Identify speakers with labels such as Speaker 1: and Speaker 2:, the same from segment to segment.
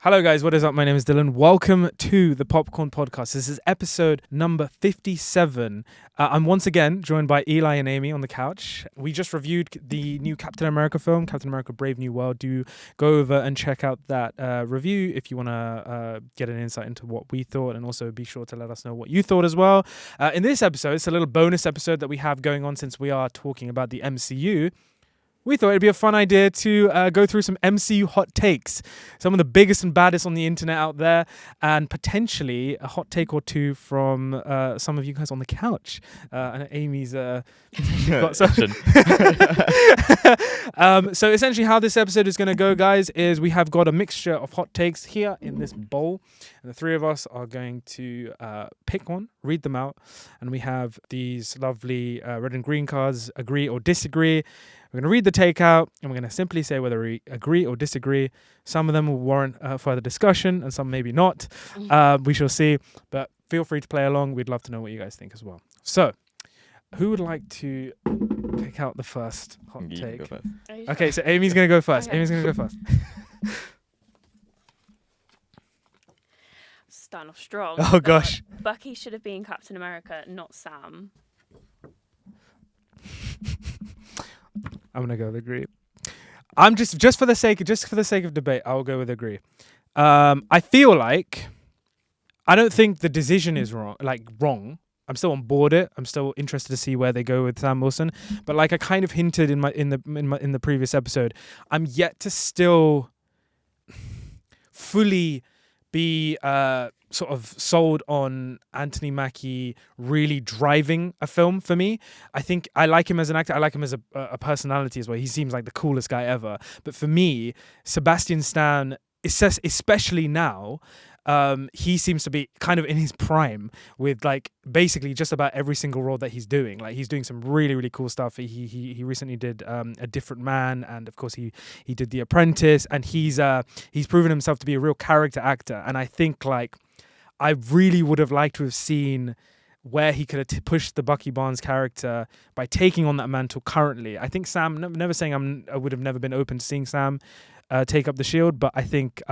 Speaker 1: Hello guys, what is up? My name is Dylan. Welcome to the Popcorn Podcast. This is episode number 57. I'm once again joined by Eli and Amy on the couch. We just reviewed the new Captain America film, Captain America Brave New World. Do go over and check out that review if you want to get an insight into what we thought, and also be sure to let us know what you thought as well. In this episode, it's a little bonus episode that we have going on since we are talking about the MCU. We thought it'd be a fun idea to go through some MCU Hot Takes, some of the biggest and baddest on the internet out there, and potentially a hot take or two from some of you guys on the couch. And Amy's got some. So essentially how this episode is going to go, guys, is we have got a mixture of hot takes here in this bowl, and the three of us are going to pick one, read them out, and we have these lovely red and green cards, agree or disagree. We're going to read the take out, and we're going to simply say whether we agree or disagree. Some of them will warrant further discussion, and some maybe not. We shall see. But feel free to play along. We'd love to know what you guys think as well. So, who would like to pick out the first hot take? Okay, so Amy's going to go first. Okay. Amy's going to go first.
Speaker 2: Starting off strong.
Speaker 1: Oh, gosh.
Speaker 2: Bucky should have been Captain America, not Sam.
Speaker 1: I'm gonna go with agree. I'm just for the sake of debate, I'll go with agree. I feel like I don't think the decision is wrong. Wrong. I'm still on board it. I'm still interested to see where they go with Sam Wilson. But like I kind of hinted in the previous episode, I'm yet to still fully be sort of sold on Anthony Mackie really driving a film for me. I think I like him as an actor. I like him as a personality as well. He seems like the coolest guy ever. But for me, Sebastian Stan, especially now, he seems to be kind of in his prime with like basically just about every single role that he's doing. Like he's doing some really, really cool stuff. He recently did A Different Man, and of course he did The Apprentice, and he's proven himself to be a real character actor. And I think like I really would have liked to have seen where he could have pushed the Bucky Barnes character by taking on that mantle currently. I think Sam, never saying I would have never been open to seeing Sam take up the shield, but I think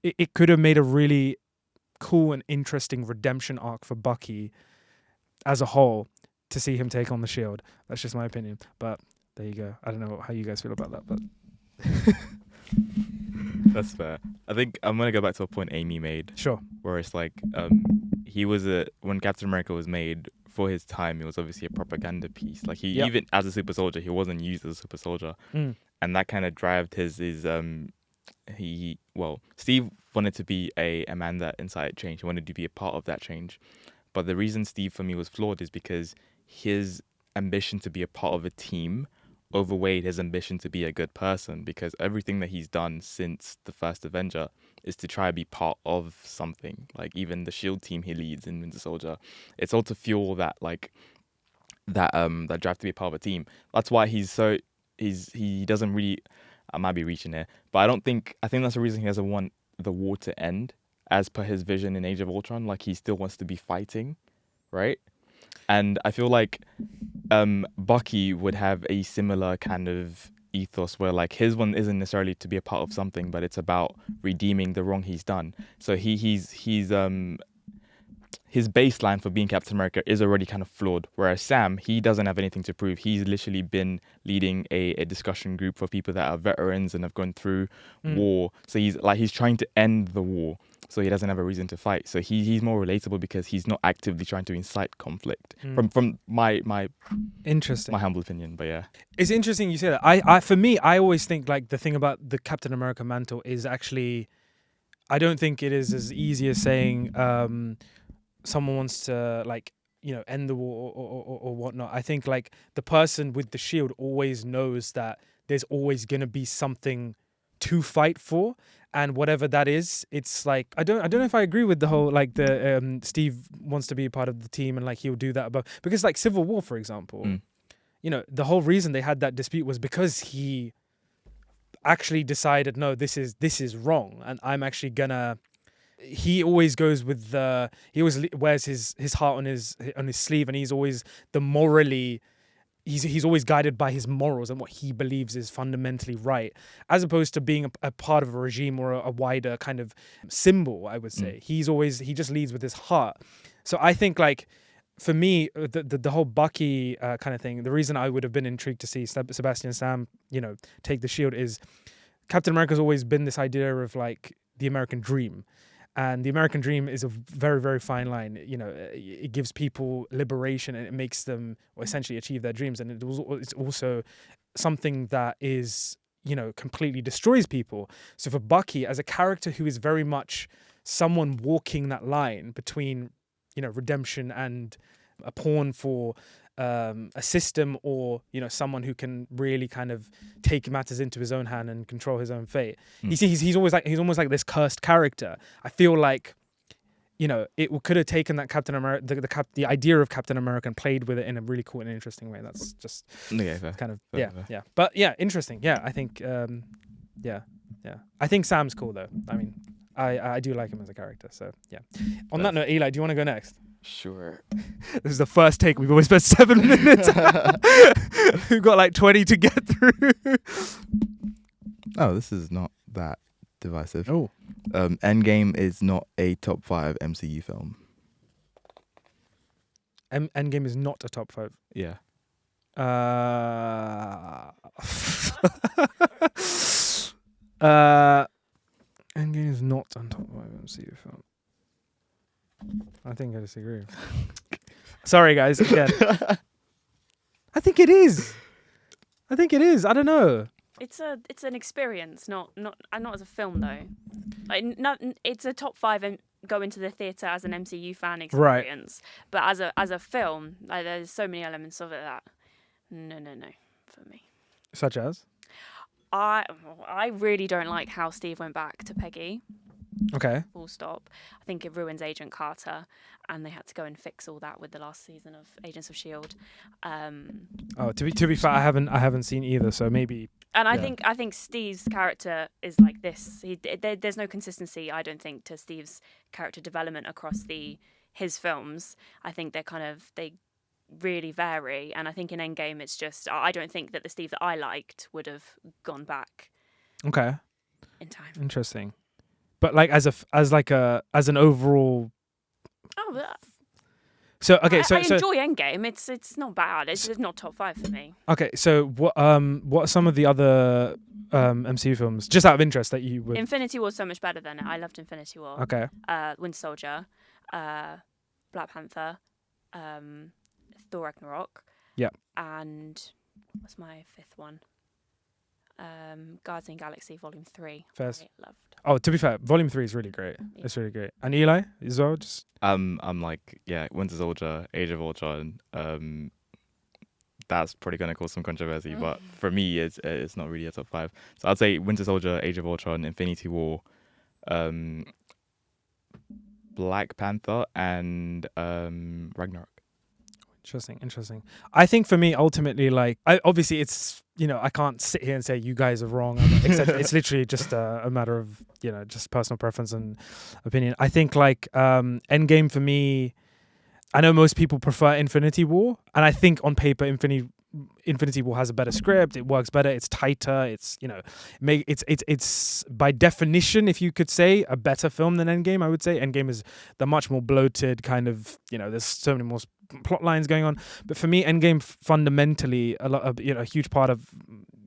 Speaker 1: it could have made a really cool and interesting redemption arc for Bucky as a whole to see him take on the shield. That's just my opinion, but there you go. I don't know how you guys feel about that, but
Speaker 3: that's fair. I think I'm gonna go back to a point Amy made.
Speaker 1: Sure.
Speaker 3: Where it's like he was when Captain America was made, for his time, it was obviously a propaganda piece. Like even as a super soldier, he wasn't used as a super soldier. And that kind of drove Steve wanted to be a man that incited change. He wanted to be a part of that change. But the reason Steve, for me, was flawed is because his ambition to be a part of a team overweighed his ambition to be a good person, because everything that he's done since the first Avenger is to try to be part of something. Like even the SHIELD team he leads in Winter Soldier, it's all to fuel that drive to be a part of a team. That's why he doesn't really, I might be reaching here, but I think that's the reason he doesn't want the war to end as per his vision in Age of Ultron. Like he still wants to be fighting, right? And I feel like Bucky would have a similar kind of ethos where like his one isn't necessarily to be a part of something, but it's about redeeming the wrong he's done. So his baseline for being Captain America is already kind of flawed, whereas Sam, he doesn't have anything to prove. He's literally been leading a discussion group for people that are veterans and have gone through war. So he's trying to end the war, so he doesn't have a reason to fight. So he's more relatable because he's not actively trying to incite conflict. From my
Speaker 1: interesting,
Speaker 3: my humble opinion, but yeah,
Speaker 1: it's interesting you say that. For me, I always think like the thing about the Captain America mantle is actually, I don't think it is as easy as saying someone wants to end the war or whatnot. I think like the person with the shield always knows that there's always gonna be something to fight for, and whatever that is, it's like I don't know if I agree with the whole like the Steve wants to be a part of the team and like he'll do that above, because like Civil War, for example, the whole reason they had that dispute was because he actually decided, no, this is wrong, and I'm actually gonna. He always goes with he always wears his heart on his sleeve, and he's always the morally he's always guided by his morals and what he believes is fundamentally right, as opposed to being a part of a regime or a wider kind of symbol. I would say he just leads with his heart. So I think like for me, the whole Bucky kind of thing, the reason I would have been intrigued to see Sebastian Sam, take the shield is Captain America's always been this idea of like the American dream. And the American dream is a very, very fine line. It gives people liberation and it makes them essentially achieve their dreams. And it's also something that is, completely destroys people. So for Bucky, as a character who is very much someone walking that line between, redemption and a pawn for a system, or someone who can really kind of take matters into his own hand and control his own fate. He's almost like this cursed character. I feel like it could have taken that Captain America, the idea of Captain America, and played with it in a really cool and interesting way. That's just kind of fair. But yeah, interesting. Yeah, I think yeah. I think Sam's cool though. I mean, I do like him as a character. So yeah. On that note, Eli, do you want to go next?
Speaker 3: Sure.
Speaker 1: This is the first take. We've always spent 7 minutes. We've got like 20 to get through.
Speaker 4: Oh, this is not that divisive.
Speaker 1: Oh.
Speaker 4: Endgame is not a top 5 MCU film.
Speaker 1: Endgame is not a top 5.
Speaker 3: Yeah.
Speaker 1: Endgame is not on top 5 MCU film. I think I disagree. Sorry, guys. Again, I think it is. I don't know.
Speaker 2: It's an experience, not as a film though. Like it's a top 5 and go into the theater as an MCU fan experience. Right. But as a film, like, there's so many elements of it that no for me.
Speaker 1: Such as?
Speaker 2: I really don't like how Steve went back to Peggy.
Speaker 1: Okay.
Speaker 2: Full stop. I think it ruins Agent Carter, and they had to go and fix all that with the last season of Agents of S.H.I.E.L.D.
Speaker 1: To be fair, I haven't seen either, so maybe.
Speaker 2: And I think Steve's character is like this. There's no consistency, I don't think, to Steve's character development across his films. I think they really vary, and I think in Endgame it's just I don't think that the Steve that I liked would have gone back.
Speaker 1: Okay.
Speaker 2: In time.
Speaker 1: Interesting. But like as an overall.
Speaker 2: Oh.
Speaker 1: So okay,
Speaker 2: I enjoy Endgame. It's not bad. It's just not top 5 for me.
Speaker 1: Okay, so what are some of the other MCU films, just out of interest, that you would?
Speaker 2: Infinity War is so much better than it. I loved Infinity War.
Speaker 1: Okay.
Speaker 2: Winter Soldier, Black Panther, Thor Ragnarok.
Speaker 1: Yeah.
Speaker 2: And what's my 5th one? Guardians of the Galaxy Volume 3.
Speaker 1: First.
Speaker 2: I loved.
Speaker 1: Oh, to be fair, Volume 3 is really great.
Speaker 2: Yeah.
Speaker 1: It's really great. And Eli as well, just.
Speaker 3: I'm like, Winter Soldier, Age of Ultron. That's probably gonna cause some controversy, but for me, it's not really a top 5. So I'd say Winter Soldier, Age of Ultron, Infinity War, Black Panther, and Ragnarok.
Speaker 1: Interesting. I think for me, ultimately, obviously it's, I can't sit here and say you guys are wrong, etc. It's literally just a matter of, just personal preference and opinion. I think Endgame for me, I know most people prefer Infinity War, and I think on paper Infinity War has a better script. It works better. It's tighter. It's it's by definition, if you could say, a better film than Endgame. I would say Endgame is the much more bloated kind of. There's so many more plot lines going on. But for me, Endgame fundamentally a huge part of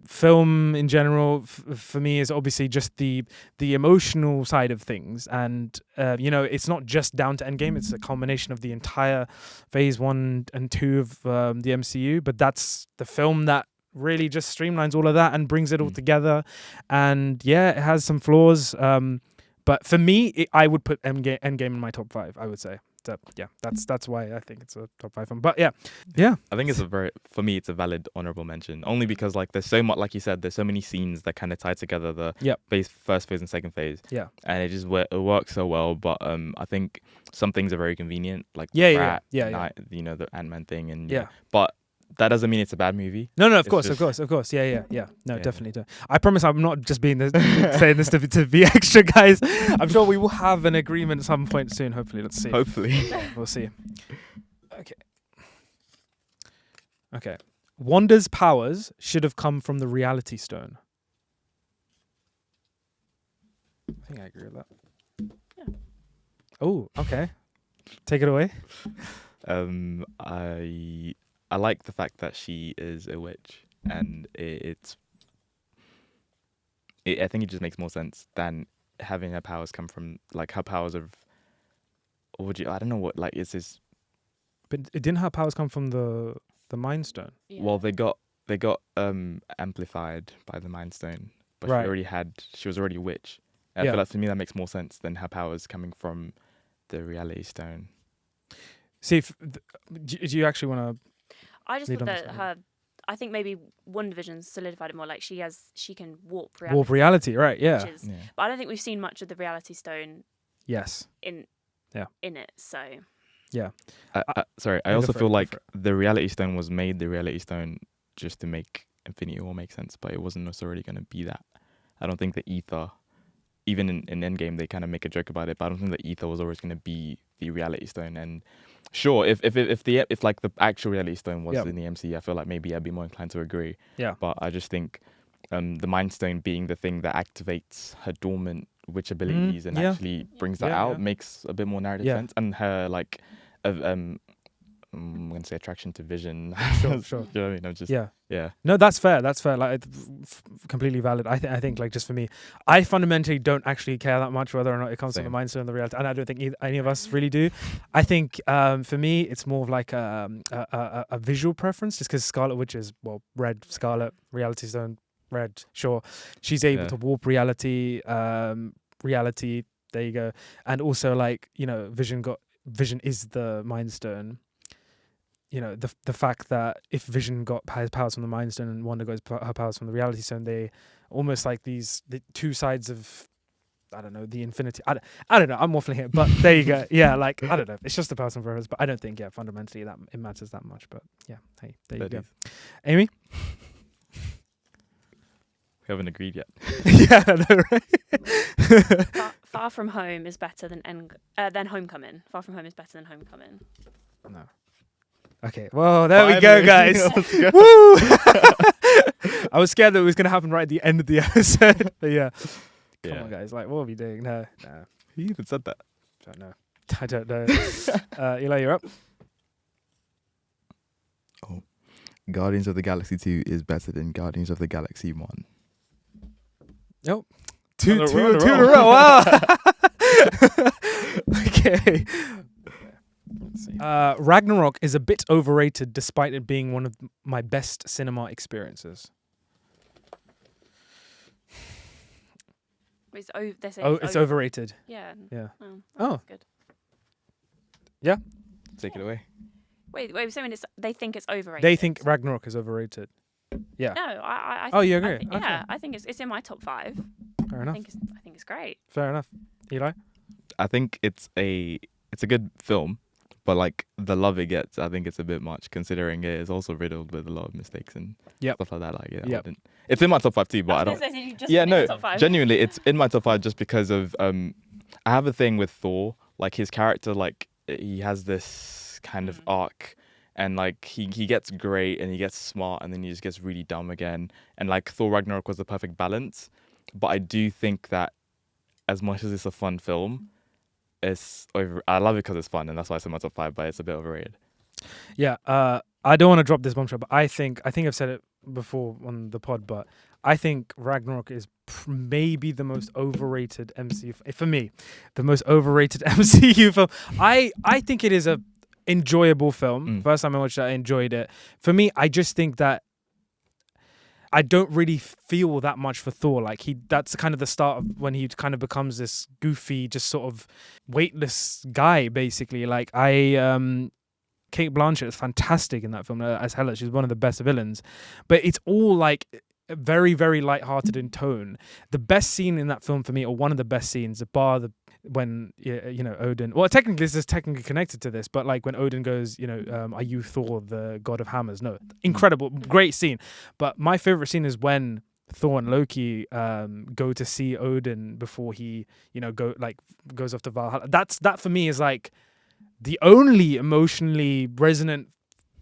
Speaker 1: film in general for me is obviously just the emotional side of things, and it's not just down to Endgame. It's a culmination of the entire phase 1 and 2 of the MCU, but that's the film that really just streamlines all of that and brings it all together. And it has some flaws, but for me I would put Endgame in my top 5, I would say. So, that's why I think it's a top 5 film. But yeah.
Speaker 3: I think for me, it's a valid honorable mention. Only because there's so much, like you said, there's so many scenes that kind of tie together the first phase and second phase. Yeah. And it works so well. But I think some things are very convenient, like the Ant-Man thing, and But that doesn't mean it's a bad movie.
Speaker 1: No, of course. Yeah. No, definitely. I promise I'm not just saying this to be extra, guys. I'm sure we will have an agreement at some point soon. Hopefully, let's see.
Speaker 3: Hopefully.
Speaker 1: We'll see. Okay. Wanda's powers should have come from the Reality Stone. I think I agree with that.
Speaker 2: Yeah.
Speaker 1: Oh, okay. Take it away.
Speaker 3: I like the fact that she is a witch, and I think it just makes more sense than having her powers come from like her powers of. Or would you? I don't know what like is this.
Speaker 1: But it didn't her powers come from the Mind Stone?
Speaker 2: Yeah.
Speaker 3: Well, they got amplified by the Mind Stone, but
Speaker 1: Right.
Speaker 3: she was already a witch. And I
Speaker 1: Yeah.
Speaker 3: feel like to me that makes more sense than her powers coming from the Reality Stone.
Speaker 1: See, do you actually want
Speaker 2: I just
Speaker 1: Lead
Speaker 2: thought
Speaker 1: on to
Speaker 2: that
Speaker 1: something.
Speaker 2: I think maybe WandaVision solidified it more. Like she can warp
Speaker 1: to
Speaker 2: reality.
Speaker 1: warp reality? Right? Yeah.
Speaker 2: Which is, but I don't think we've seen much of the Reality Stone
Speaker 1: Yes.
Speaker 2: in it. So
Speaker 3: Sorry, I
Speaker 1: go
Speaker 3: also
Speaker 1: for it,
Speaker 3: feel
Speaker 1: go
Speaker 3: like
Speaker 1: for it.
Speaker 3: the Reality Stone was made the Reality Stone just to make Infinity War make sense, but it wasn't necessarily going to be that. I don't think the ether, even in Endgame, they kind of make a joke about it, but I don't think the ether was always going to be the Reality Stone. And sure, if like the actual Reality Stone was
Speaker 1: Yep.
Speaker 3: in the MCU, I feel like maybe I'd be more inclined to agree.
Speaker 1: Yeah.
Speaker 3: But I just think the Mind Stone being the thing that activates her dormant witch abilities and
Speaker 1: yeah.
Speaker 3: actually brings that
Speaker 1: Yeah,
Speaker 3: out
Speaker 1: yeah.
Speaker 3: makes a bit more narrative
Speaker 1: Yeah.
Speaker 3: sense. And her like, I'm gonna say attraction to Vision.
Speaker 1: Sure.
Speaker 3: You know what I mean? I'm just
Speaker 1: Yeah. No, that's fair. That's fair. Like, completely valid. I think, like, just for me, I fundamentally don't actually care that much whether or not it comes from the
Speaker 3: Same.
Speaker 1: Mind Stone or the reality, and I don't think any of us really do. I think, for me, it's more of like a visual preference, just because Scarlet Witch is red, Scarlet, Reality Stone, red. Sure, she's able
Speaker 3: Yeah.
Speaker 1: to warp reality. Reality. There you go. And also, like, Vision is the Mind Stone. The fact that if Vision got his powers from the Mind Stone and Wanda got her powers from the Reality Stone, they almost like the two sides of, I don't know, the infinity. I don't know. I'm waffling here, but there you go. Yeah, like, I don't know. It's just a personal preference, but I don't think, fundamentally that it matters that much. But yeah, hey, there you go. Amy?
Speaker 3: We haven't agreed yet.
Speaker 1: Yeah, I know, right?
Speaker 2: Far From Home is better than Homecoming. Far From Home is better than Homecoming.
Speaker 1: No. Okay, well, there we
Speaker 3: Finally.
Speaker 1: go, guys.
Speaker 3: Let's go.
Speaker 1: Woo! I was scared that it was going to happen right at the end of the episode. But yeah. Come on, guys. Like, what are we doing? No.
Speaker 3: Who even said that?
Speaker 1: I don't know. Eli, you're up.
Speaker 4: Guardians of the Galaxy 2 is better than Guardians of the Galaxy 1.
Speaker 1: Nope.
Speaker 3: On
Speaker 1: Two
Speaker 3: a
Speaker 1: in
Speaker 3: roll.
Speaker 1: a row. Wow. Okay. Let's see. Ragnarok is a bit overrated despite it being one of my best cinema experiences.
Speaker 2: They're saying
Speaker 1: It's overrated.
Speaker 2: Yeah.
Speaker 1: Yeah.
Speaker 2: Oh. Good.
Speaker 3: Take it away.
Speaker 2: Wait. We're saying they think it's overrated.
Speaker 1: They think Ragnarok is overrated. Yeah.
Speaker 2: No, I
Speaker 1: Oh,
Speaker 2: think,
Speaker 1: you
Speaker 2: I
Speaker 1: agree?
Speaker 2: think-
Speaker 1: Okay.
Speaker 2: Yeah, I think it's in my top 5.
Speaker 1: Fair
Speaker 2: I
Speaker 1: enough.
Speaker 2: think it's great.
Speaker 1: Fair enough. Eli?
Speaker 3: I think it's a good film, but like the love it gets, I think it's a bit much considering it is also riddled with a lot of mistakes and stuff like that. Like, I wouldn't. It's in my top 5 too, but I don't. Genuinely, it's in my top 5 just because of I have a thing with Thor. Like his character, like he has this kind of arc, and like he gets great and he gets smart, and then he just gets really dumb again. And like Thor Ragnarok was the perfect balance, but I do think that as much as it's a fun film, I love it because it's fun, and that's why it's in my top 5. But it's a bit overrated.
Speaker 1: Yeah. I don't want to drop this bombshell, but I think I've said it before on the pod, but I think Ragnarok is maybe the most overrated MCU for me, the most overrated MCU film. I think it is a enjoyable film. First time I watched it, I enjoyed it. For me, I just think that I don't really feel that much for Thor. Like that's kind of the start of when he kind of becomes this goofy, just sort of weightless guy, basically. Like Kate Blanchett is fantastic in that film as Hela. She's one of the best villains, but it's all like very, very lighthearted in tone. The best scene in that film for me, or one of the best scenes, when Odin. Well, technically this is technically connected to this, but like when Odin goes, are you Thor, the god of hammers? No, incredible, great scene. But my favorite scene is when Thor and Loki go to see Odin before he, goes off to Valhalla. That for me is like the only emotionally resonant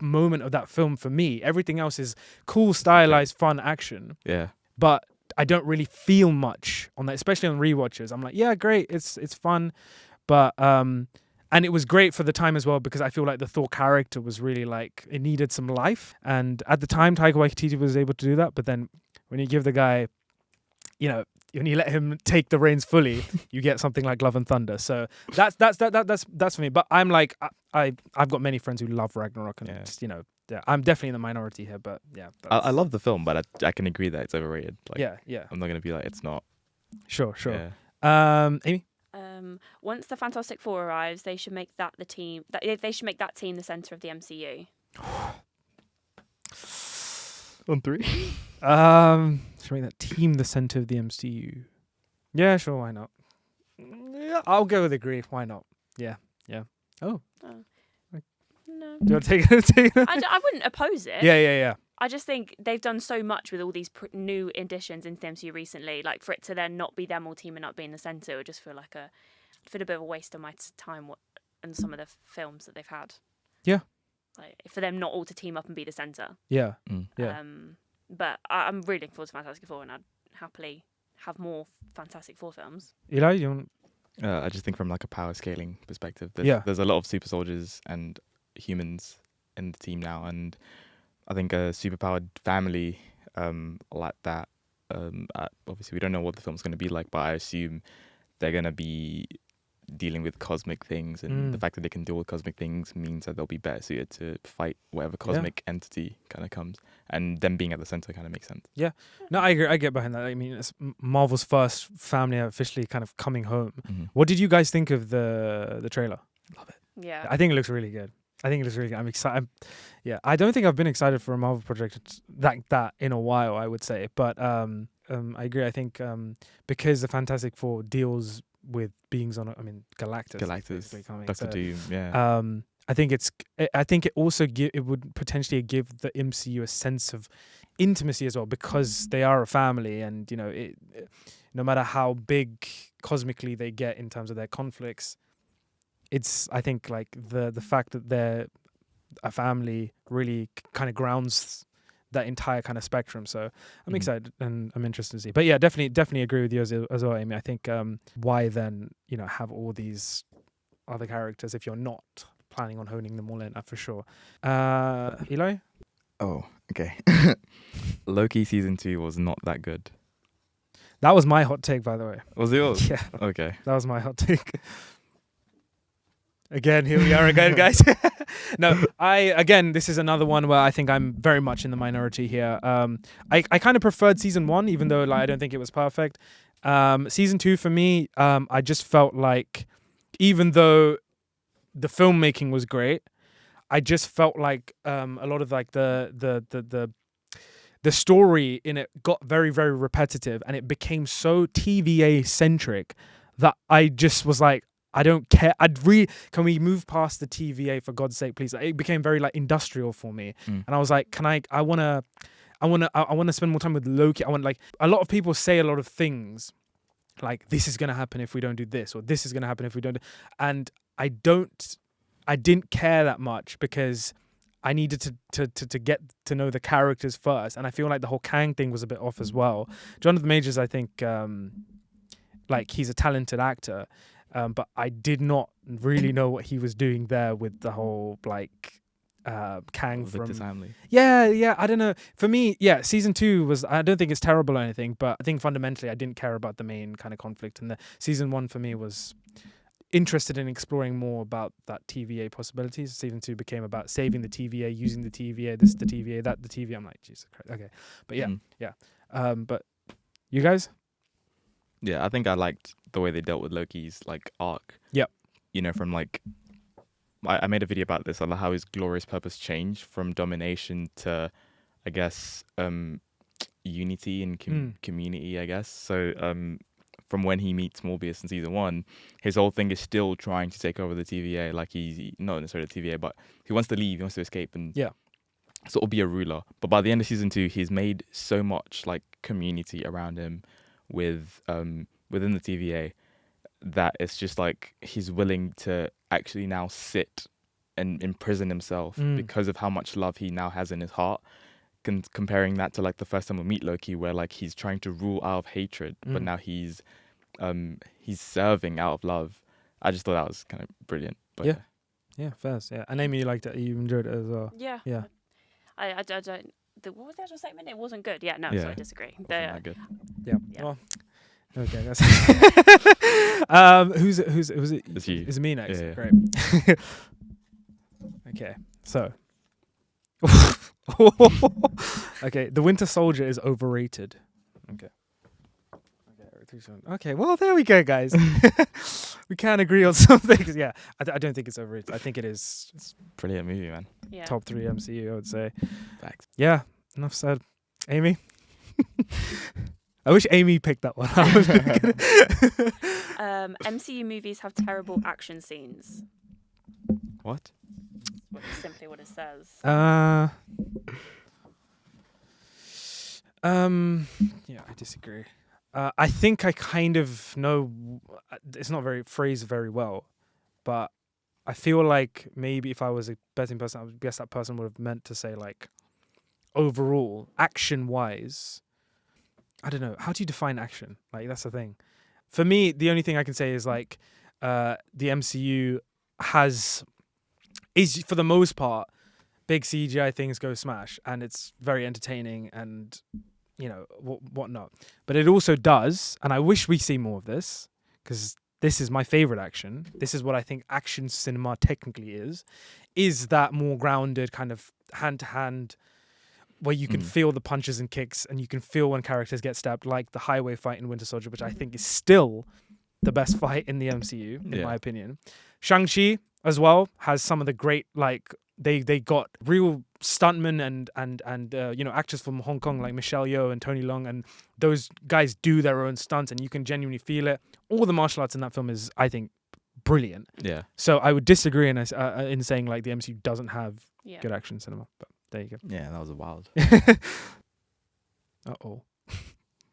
Speaker 1: moment of that film for me. Everything else is cool, stylized, fun action,
Speaker 3: Yeah.
Speaker 1: but I don't really feel much on that, especially on rewatches. I'm like, yeah, great, it's fun, but and it was great for the time as well because I feel like the Thor character was really like it needed some life, and at the time Taika Waititi was able to do that. But then when you give the guy, you know, when you let him take the reins fully, you get something like Love and Thunder. So that's for me. But I'm like I've got many friends who love Ragnarok, and just, you know, yeah, I'm definitely in the minority here. But yeah,
Speaker 3: I love the film, but I can agree that it's overrated. Like,
Speaker 1: yeah.
Speaker 3: I'm not gonna be like it's not.
Speaker 1: Sure.
Speaker 3: Yeah.
Speaker 1: Amy.
Speaker 2: Once the Fantastic Four arrives, they should make that the team. They should make that team the center of the MCU.
Speaker 3: On 3.
Speaker 1: Should make that team the center of the MCU. Yeah, sure, why not? Yeah, I'll go with agree. Why not? Yeah. Oh.
Speaker 2: No.
Speaker 1: Do you want to take it?
Speaker 2: I wouldn't oppose it.
Speaker 1: Yeah.
Speaker 2: I just think they've done so much with all these new additions into the MCU recently. Like, for it to then not be them all teaming up being the centre, it would just feel like a bit of a waste of my time and some of the films that they've had.
Speaker 1: Yeah.
Speaker 2: Like, for them not all to team up and be the centre.
Speaker 1: Yeah.
Speaker 2: Yeah. But I'm really looking forward to Fantastic Four, and I'd happily have more Fantastic Four films.
Speaker 1: Eli, you want?
Speaker 3: I just think from like a power scaling perspective, there's a lot of super soldiers and humans in the team now, and I think a superpowered family like that. Obviously, we don't know what the film's going to be like, but I assume they're going to be dealing with cosmic things, and the fact that they can deal with cosmic things means that they'll be better suited to fight whatever cosmic entity kind of comes, and them being at the center kind of makes sense.
Speaker 1: Yeah, no, I agree. I get behind that. I mean, it's Marvel's first family officially kind of coming home.
Speaker 3: Mm-hmm.
Speaker 1: What did you guys think of the trailer? Love it.
Speaker 2: Yeah.
Speaker 1: I think it looks really good. I'm excited. I don't think I've been excited for a Marvel project like that in a while, I would say. But I agree. I think because the Fantastic Four deals with beings on, Galactus,
Speaker 3: Doctor Doom, yeah.
Speaker 1: I think it also it would potentially give the MCU a sense of intimacy as well, because they are a family, and you know, no matter how big cosmically they get in terms of their conflicts, I think like the fact that they're a family really kind of grounds that entire kind of spectrum. So I'm excited and I'm interested to see. But yeah, definitely agree with you as well, Amy. I think why then, you know, have all these other characters if you're not planning on honing them all in, for sure. Eli?
Speaker 3: Oh, okay. Loki season 2 was not that good.
Speaker 1: That was my hot take, by the way.
Speaker 3: Was it yours?
Speaker 1: Yeah.
Speaker 3: Okay.
Speaker 1: That was my hot take. Again, here we are again, guys. No, this is another one where I think I'm very much in the minority here. I kind of preferred season 1, even though like I don't think it was perfect. Season 2 for me, I just felt like, even though the filmmaking was great, I just felt like a lot of like the story in it got very, very repetitive, and it became so TVA centric that I just was like, I don't care. Can we move past the TVA for God's sake, please? It became very like industrial for me, and I was like, I want to spend more time with Loki. I want, like, a lot of people say a lot of things, like this is gonna happen if we don't do this, or this is gonna happen if we don't. And I didn't care that much, because I needed to get to know the characters first, and I feel like the whole Kang thing was a bit off as well. Jonathan Majors, I think, like, he's a talented actor. But I did not really know what he was doing there with the whole like Kang
Speaker 3: with
Speaker 1: from
Speaker 3: his family.
Speaker 1: Yeah. I don't know. For me, season 2 was. I don't think it's terrible or anything, but I think fundamentally I didn't care about the main kind of conflict. And the season 1 for me was interested in exploring more about that TVA possibilities. Season 2 became about saving the TVA, using the TVA, this the TVA, that the TVA. I'm like, Jesus Christ. Okay, but yeah. But you guys?
Speaker 3: Yeah, I think I liked the way they dealt with Loki's like arc.
Speaker 1: Yep.
Speaker 3: You know, from like, I made a video about this, on how his glorious purpose changed from domination to, I guess, unity and community, I guess. So from when he meets Morbius in season 1, his whole thing is still trying to take over the TVA. Like, he's not necessarily the TVA, but he wants to leave, he wants to escape and sort of be a ruler. But by the end of season 2, he's made so much like community around him with within the TVA that it's just like he's willing to actually now sit and imprison himself
Speaker 1: Mm.
Speaker 3: because of how much love he now has in his heart. Comparing that to like the first time we meet Loki, where like he's trying to rule out of hatred, but
Speaker 1: Mm.
Speaker 3: now he's serving out of love. I just thought that was kind of brilliant. But
Speaker 1: Yeah. Yeah, first. Yeah. And Amy, you liked it. You enjoyed it as well.
Speaker 2: Yeah.
Speaker 1: Yeah.
Speaker 2: I don't. What was the actual statement? It wasn't good. Yeah, no,
Speaker 3: Yeah.
Speaker 2: so I disagree.
Speaker 3: wasn't that good.
Speaker 1: Yeah.
Speaker 2: Yeah.
Speaker 1: Well, okay. That's who's it?
Speaker 3: It's you.
Speaker 1: It's me next.
Speaker 3: Yeah, yeah.
Speaker 1: Great. Okay. So. Okay. The Winter Soldier is overrated. Okay. Okay. Well, there we go, guys. We can't agree on some things. Yeah. I don't think it's overrated. I think it is
Speaker 3: Brilliant movie, man.
Speaker 2: Yeah.
Speaker 1: top 3 MCU, I would say.
Speaker 3: Facts.
Speaker 1: Yeah. Enough said. Amy. I wish Amy picked that one.
Speaker 2: MCU movies have terrible action scenes.
Speaker 3: What?
Speaker 2: That's simply what it says.
Speaker 1: Yeah, I disagree. I think I kind of know. It's not very phrased very well, but I feel like maybe if I was a betting person, I would guess that person would have meant to say like, overall, action-wise. I don't know. How do you define action? Like that's the thing. For me, the only thing I can say is like, the MCU is for the most part, big CGI things go smash, and it's very entertaining and whatnot. But it also does, and I wish we see more of this, because this is my favorite action. This is what I think action cinema technically is that more grounded kind of hand-to-hand, where you can feel the punches and kicks, and you can feel when characters get stabbed, like the highway fight in Winter Soldier, which I think is still the best fight in the MCU, in my opinion. Shang Chi as well has some of the great, like, they got real stuntmen and actors from Hong Kong like Michelle Yeoh and Tony Leung, and those guys do their own stunts, and you can genuinely feel it. All the martial arts in that film is, I think, brilliant.
Speaker 3: Yeah.
Speaker 1: So I would disagree in saying like the MCU doesn't have
Speaker 2: Yeah.
Speaker 1: good action cinema, but there you go.
Speaker 4: Yeah, that was wild.
Speaker 1: Uh-oh.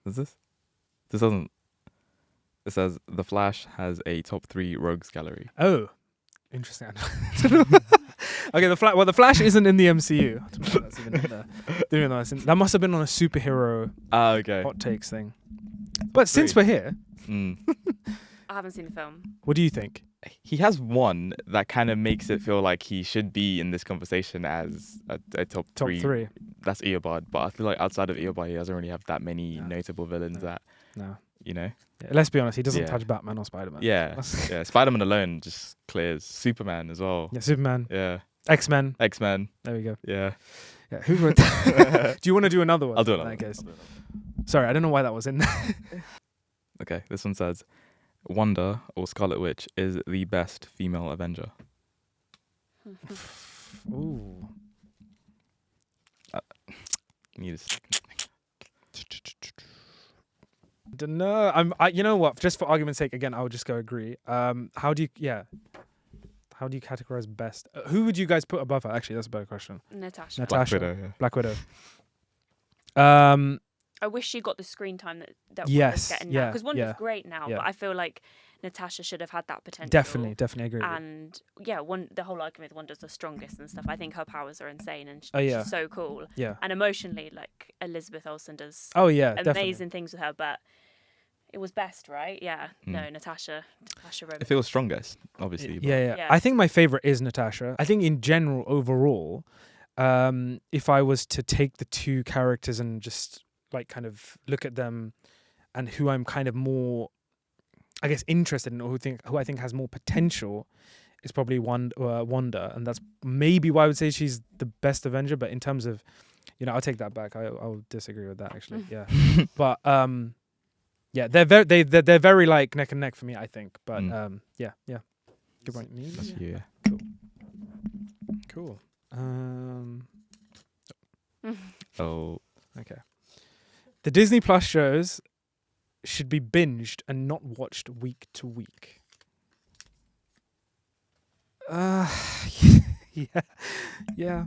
Speaker 3: Is this? This doesn't. It says The Flash has a top 3 rogues gallery.
Speaker 1: Oh, interesting. Okay, the Flash isn't in the MCU. I don't know if that's even in there. Didn't even know that's in- that must have been on a superhero
Speaker 3: Okay.
Speaker 1: hot takes thing. But since we're here,
Speaker 2: I haven't seen the film.
Speaker 1: what do you think?
Speaker 3: He has one that kind of makes it feel like he should be in this conversation as a top
Speaker 1: Top
Speaker 3: 3.
Speaker 1: 3?
Speaker 3: That's Eobard, but I feel like outside of Eobard, he doesn't really have that many
Speaker 1: No.
Speaker 3: notable villains that,
Speaker 1: No.
Speaker 3: Yeah,
Speaker 1: Let's be honest, he doesn't
Speaker 3: Yeah.
Speaker 1: touch Batman or Spiderman.
Speaker 3: yeah. Spiderman alone just clears. Superman as well.
Speaker 1: Yeah, Superman,
Speaker 3: Yeah.
Speaker 1: X-Men.
Speaker 3: X-Men.
Speaker 1: There we go.
Speaker 3: Yeah.
Speaker 1: Yeah, who wrote that? Do you want to do another one?
Speaker 3: I'll do
Speaker 1: in
Speaker 3: another
Speaker 1: that
Speaker 3: one.
Speaker 1: case? Sorry, I don't know why that was in there.
Speaker 3: Okay, this one says, Wanda, or Scarlet Witch, is the best female Avenger.
Speaker 1: Ooh.
Speaker 3: Need a second.
Speaker 1: Don't know. You know what? Just for argument's sake, again, I would just go agree. How do you categorize best? Who would you guys put above her? Actually, that's a better question.
Speaker 2: Natasha.
Speaker 1: Natasha.
Speaker 3: Black Widow, yeah.
Speaker 1: Black Widow.
Speaker 2: I wish she got the screen time that
Speaker 1: Yes,
Speaker 2: Wanda's getting
Speaker 1: yeah,
Speaker 2: now. Because Wanda's
Speaker 1: yeah,
Speaker 2: great now,
Speaker 1: yeah.
Speaker 2: but I feel like Natasha should have had that potential.
Speaker 1: Definitely agree.
Speaker 2: And yeah, the whole argument with Wanda's the strongest and stuff. I think her powers are insane, and
Speaker 1: Oh, yeah.
Speaker 2: she's so cool.
Speaker 1: Yeah.
Speaker 2: And emotionally, like Elizabeth Olsen does
Speaker 1: Oh yeah,
Speaker 2: amazing
Speaker 1: definitely.
Speaker 2: things with her, but it was best, right? Yeah. No,
Speaker 3: Mm.
Speaker 2: Natasha wrote
Speaker 3: If it was strongest, obviously. but-
Speaker 1: Yeah.
Speaker 2: Yeah.
Speaker 1: I think my favorite is Natasha. I think in general, overall, if I was to take the two characters and just like kind of look at them, and who I'm kind of more, I guess, interested in, or who I think has more potential, is probably Wanda, and that's maybe why I would say she's the best Avenger. But in terms of, I'll take that back. I'll disagree with that actually. Yeah, but yeah, they're very like neck and neck for me, I think. But yeah, good point.
Speaker 3: That's you, yeah.
Speaker 1: Cool.
Speaker 3: Oh,
Speaker 1: Okay. The Disney Plus shows should be binged and not watched week to week. Yeah.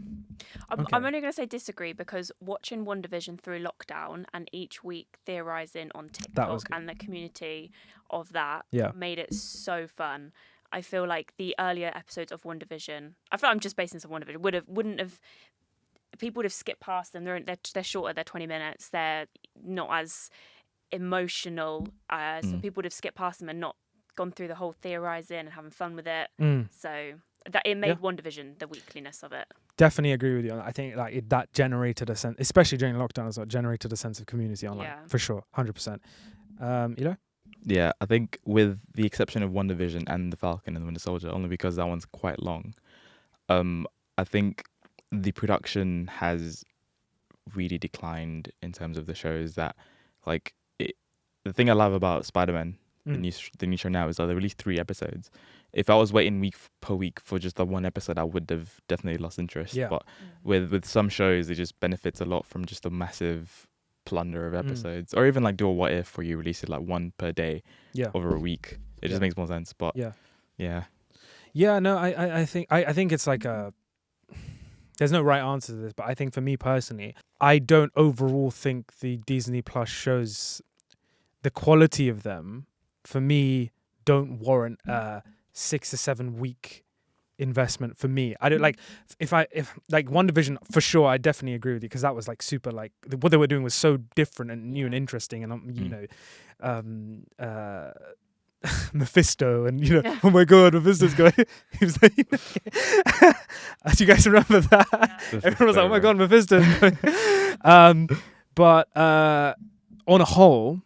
Speaker 2: I'm
Speaker 1: Okay.
Speaker 2: only going to say disagree, because watching WandaVision through lockdown and each week theorizing on
Speaker 1: That was
Speaker 2: TikTok
Speaker 1: good.
Speaker 2: and the community of that
Speaker 1: Yeah.
Speaker 2: made it so fun. I feel like the earlier episodes of WandaVision, I feel like I'm just basing this on WandaVision, wouldn't have, people would have skipped past them. They're shorter, they're 20 minutes, they're not as emotional, so people would have skipped past them and not gone through the whole theorizing and having fun with it. So that it made WandaVision the weakliness of it.
Speaker 1: Definitely agree with you on that. I think like that generated a sense, especially during lockdown as well, generated a sense of community online for sure, 100%.
Speaker 3: Yeah, I think with the exception of WandaVision and The Falcon and the Winter Soldier, only because that one's quite long, I think the production has really declined in terms of the shows that, like, the thing I love about Spiderman, the new show now, is that they released 3 episodes. If I was waiting week per week for just the one episode, I would have definitely lost interest. Yeah. But with some shows, it just benefits a lot from just a massive plunder of episodes, or even like do a what if where you release it like 1 per day over a week. It just makes more sense. But no,
Speaker 1: I think it's like there's no right answer to this, but I think for me personally, I don't overall think the Disney Plus shows, the quality of them for me don't warrant a 6 to 7 week investment for me. I don't like if like WandaVision for sure. I definitely agree with you because that was like super, like what they were doing was so different and new and interesting, and Mephisto and oh my god, Mephisto's going. He was like, do you guys remember that? Everyone was like, oh my god, Mephisto's going. But on a whole,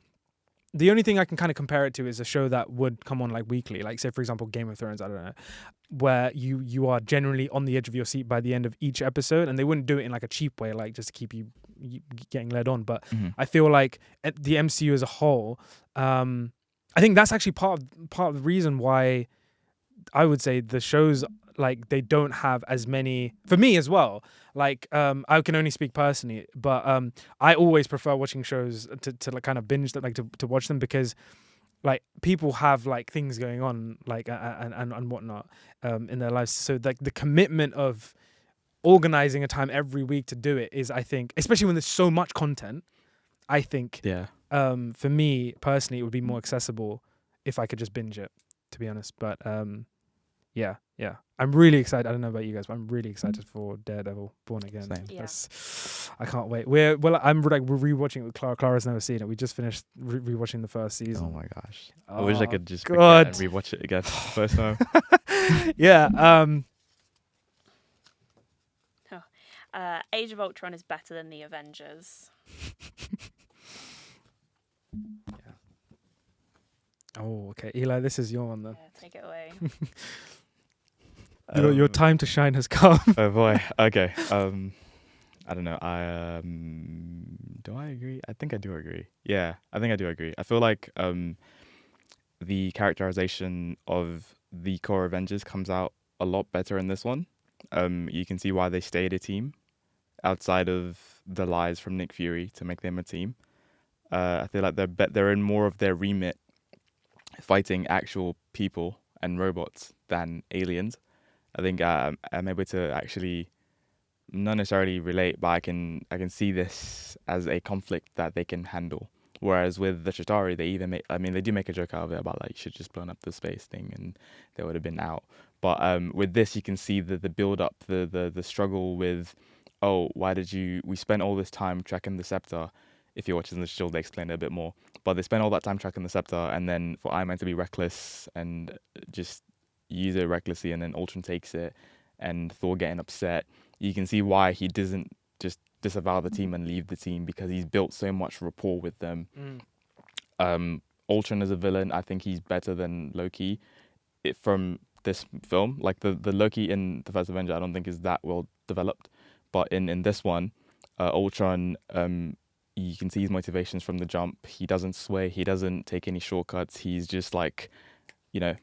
Speaker 1: the only thing I can kind of compare it to is a show that would come on like weekly, like say for example Game of Thrones, I don't know, where you are generally on the edge of your seat by the end of each episode, and they wouldn't do it in like a cheap way, like just to keep you getting led on. But I feel like the MCU as a whole, I think that's actually part of the reason why I would say the shows, like, they don't have as many, for me as well, like I can only speak personally, but I always prefer watching shows to like kind of binge that, like to watch them, because like people have like things going on, like and whatnot in their lives, so like the commitment of organizing a time every week to do it is, I think, especially when there's so much content, I think for me personally it would be more accessible if I could just binge it, to be honest. But yeah, I'm really excited. I don't know about you guys, but I'm really excited for Daredevil Born Again. I can't wait. We're rewatching it with Clara. Clara's never seen it. We just finished rewatching the first season.
Speaker 4: Oh my gosh.
Speaker 3: I wish I could just and rewatch it again first time.
Speaker 2: Age of Ultron is better than the Avengers.
Speaker 1: Oh, okay. Eli, this is your one then.
Speaker 2: Yeah, take it away.
Speaker 1: Your time to shine has come.
Speaker 3: Oh boy. Okay. I don't know. Do I agree? I think I do agree. Yeah, I think I do agree. I feel like the characterization of the core Avengers comes out a lot better in this one. You can see why they stayed a team outside of the lies from Nick Fury to make them a team. I feel like they're in more of their remit fighting actual people and robots than aliens. I think I'm able to actually not necessarily relate, but I can see this as a conflict that they can handle. Whereas with the Chitauri, they do make a joke out of it about like, you should just blown up the space thing and they would have been out. But with this, you can see the build up, the struggle with, we spent all this time tracking the scepter. If you're watching the show, they explain it a bit more. But they spent all that time tracking the scepter, and then for Iron Man to be reckless and just use it recklessly, and then Ultron takes it, and Thor getting upset, you can see why he doesn't just disavow the team and leave the team, because he's built so much rapport with them. Ultron as a villain, I think he's better than Loki from this film. Like the Loki in the first Avenger, I don't think is that well developed. But in this one, Ultron, you can see his motivations from the jump. He doesn't sway. He doesn't take any shortcuts. He's just like,